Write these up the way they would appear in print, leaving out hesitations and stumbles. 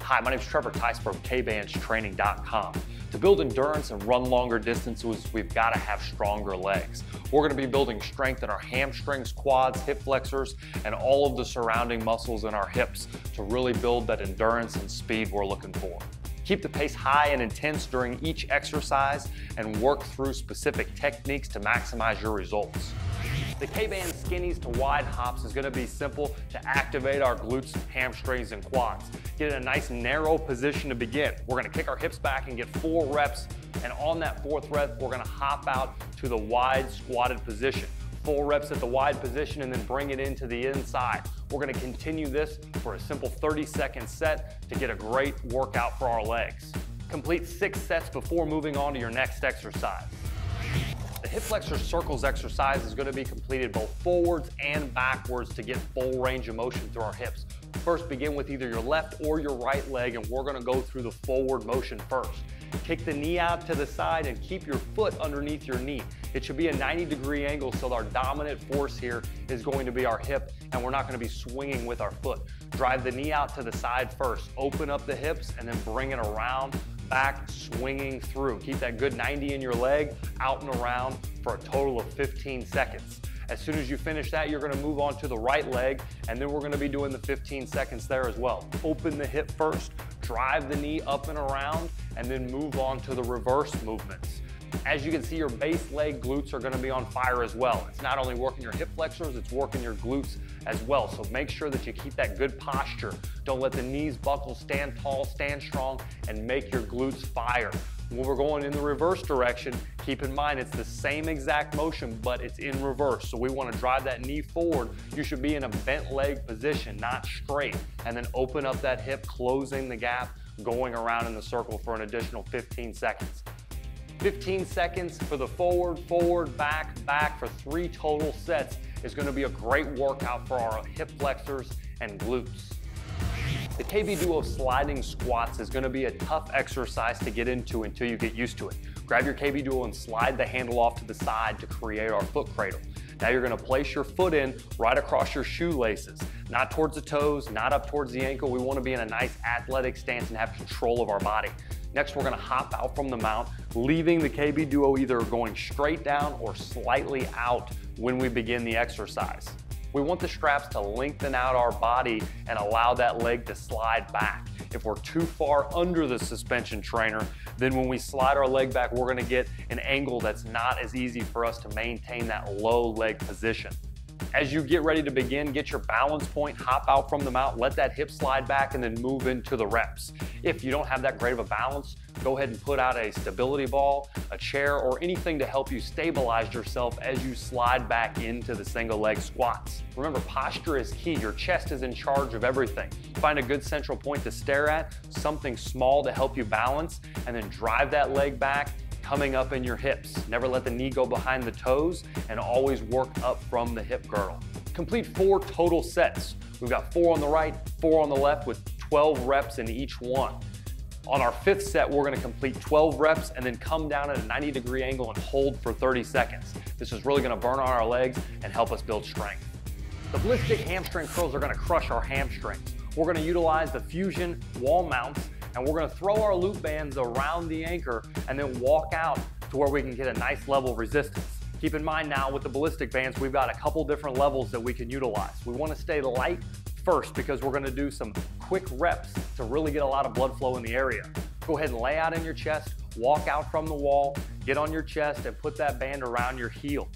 Hi, my name is Trevor Tice from KBANDstraining.com. To build endurance and run longer distances, we've got to have stronger legs. We're going to be building strength in our hamstrings, quads, hip flexors, and all of the surrounding muscles in our hips to really build that endurance and speed we're looking for. Keep the pace high and intense during each exercise and work through specific techniques to maximize your results. The K-Band skinnies to wide hops is going to be simple to activate our glutes, hamstrings, and quads. Get in a nice narrow position to begin. We're going to kick our hips back and get 4 reps, and on that 4th rep, we're going to hop out to the wide squatted position. 4 reps at the wide position and then bring it into the inside. We're going to continue this for a simple 30-second set to get a great workout for our legs. Complete 6 sets before moving on to your next exercise. The hip flexor circles exercise is going to be completed both forwards and backwards to get full range of motion through our hips. First, begin with either your left or your right leg, and we're going to go through the forward motion first. Kick the knee out to the side and keep your foot underneath your knee. It should be a 90-degree angle, so our dominant force here is going to be our hip, and we're not going to be swinging with our foot. Drive the knee out to the side first. Open up the hips and then bring it around, back, swinging through. Keep that good 90 in your leg, out and around for a total of 15 seconds. As soon as you finish that, you're going to move on to the right leg, and then we're going to be doing the 15 seconds there as well. Open the hip first, drive the knee up and around, and then move on to the reverse movements. As you can see, your base leg glutes are going to be on fire as well. It's not only working your hip flexors, it's working your glutes as well. So make sure that you keep that good posture. Don't let the knees buckle, stand tall, stand strong, and make your glutes fire. When we're going in the reverse direction, keep in mind it's the same exact motion, but it's in reverse. So we want to drive that knee forward. You should be in a bent leg position, not straight. And then open up that hip, closing the gap, going around in the circle for an additional 15 seconds. 15 seconds for the forward, forward, back, back for 3 total sets is going to be a great workout for our hip flexors and glutes. The KB Duo sliding squats is going to be a tough exercise to get into until you get used to it. Grab your KB Duo and slide the handle off to the side to create our foot cradle. Now you're going to place your foot in right across your shoelaces, not towards the toes, not up towards the ankle. We want to be in a nice athletic stance and have control of our body. Next, we're going to hop out from the mount, leaving the KB Duo either going straight down or slightly out when we begin the exercise. We want the straps to lengthen out our body and allow that leg to slide back. If we're too far under the suspension trainer, then when we slide our leg back, we're going to get an angle that's not as easy for us to maintain that low leg position. As you get ready to begin, get your balance point, hop out from the mount, let that hip slide back, and then move into the reps. If you don't have that great of a balance, go ahead and put out a stability ball, a chair, or anything to help you stabilize yourself as you slide back into the single leg squats. Remember, posture is key. Your chest is in charge of everything. Find a good central point to stare at, something small to help you balance, and then drive that leg back, coming up in your hips. Never let the knee go behind the toes, and always work up from the hip girdle. Complete 4 total sets. We've got 4 on the right, 4 on the left with 12 reps in each one. On our 5th set, we're going to complete 12 reps and then come down at a 90-degree angle and hold for 30 seconds. This is really going to burn on our legs and help us build strength. The ballistic hamstring curls are going to crush our hamstrings. We're going to utilize the fusion wall mounts, and we're going to throw our loop bands around the anchor and then walk out to where we can get a nice level of resistance. Keep in mind now with the ballistic bands, we've got a couple different levels that we can utilize. We want to stay light first because we're going to do some quick reps to really get a lot of blood flow in the area. Go ahead and lay out in your chest, walk out from the wall, get on your chest and put that band around your heel.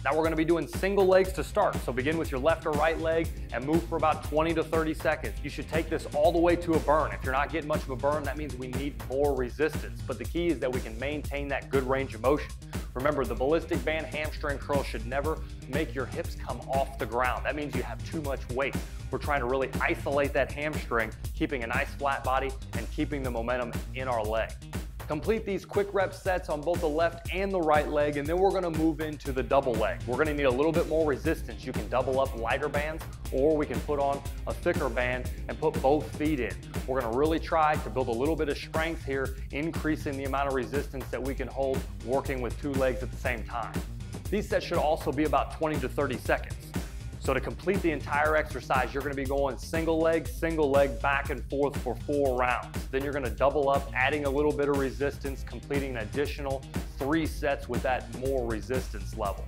Now we're going to be doing single legs to start. So begin with your left or right leg and move for about 20 to 30 seconds. You should take this all the way to a burn. If you're not getting much of a burn, that means we need more resistance. But the key is that we can maintain that good range of motion. Remember, the ballistic band hamstring curl should never make your hips come off the ground. That means you have too much weight. We're trying to really isolate that hamstring, keeping a nice flat body and keeping the momentum in our leg. Complete these quick rep sets on both the left and the right leg, and then we're going to move into the double leg. We're going to need a little bit more resistance. You can double up lighter bands, or we can put on a thicker band and put both feet in. We're going to really try to build a little bit of strength here, increasing the amount of resistance that we can hold working with 2 legs at the same time. These sets should also be about 20 to 30 seconds. So to complete the entire exercise, you're gonna be going single leg, back and forth for 4 rounds. Then you're gonna double up, adding a little bit of resistance, completing an additional 3 sets with that more resistance level.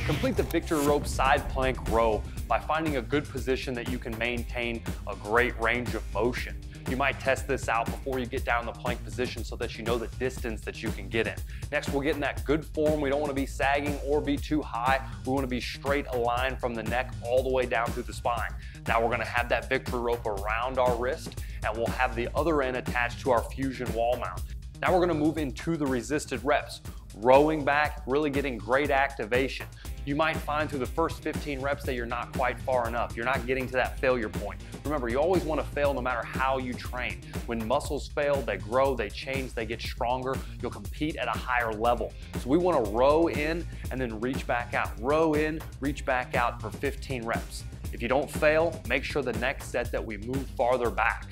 Complete the victory rope side plank row by finding a good position that you can maintain a great range of motion. You might test this out before you get down in the plank position so that you know the distance that you can get in. Next, we'll get in that good form. We don't want to be sagging or be too high. We want to be straight aligned from the neck all the way down through the spine. Now we're going to have that victory rope around our wrist, and we'll have the other end attached to our fusion wall mount. Now we're going to move into the resisted reps. Rowing back, really getting great activation. You might find through the first 15 reps that you're not quite far enough. You're not getting to that failure point. Remember, you always want to fail no matter how you train. When muscles fail, they grow, they change, they get stronger. You'll compete at a higher level. So we want to row in and then reach back out. Row in, reach back out for 15 reps. If you don't fail, make sure the next set that we move farther back.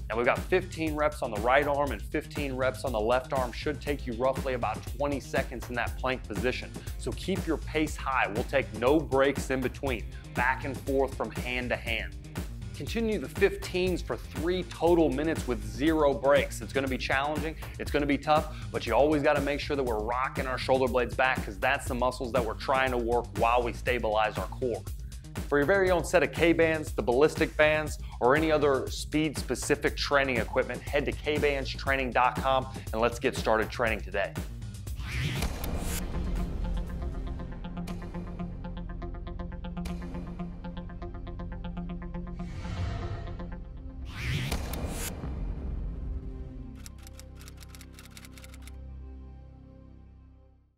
Now we've got 15 reps on the right arm and 15 reps on the left arm. Should take you roughly about 20 seconds in that plank position. So keep your pace high. We'll take no breaks in between, back and forth from hand to hand. Continue the 15s for 3 total minutes with 0 breaks. It's gonna be challenging, it's gonna be tough, but you always gotta make sure that we're rocking our shoulder blades back because that's the muscles that we're trying to work while we stabilize our core. For your very own set of K-Bands, the ballistic bands, or any other speed-specific training equipment, head to KBANDstraining.com and let's get started training today.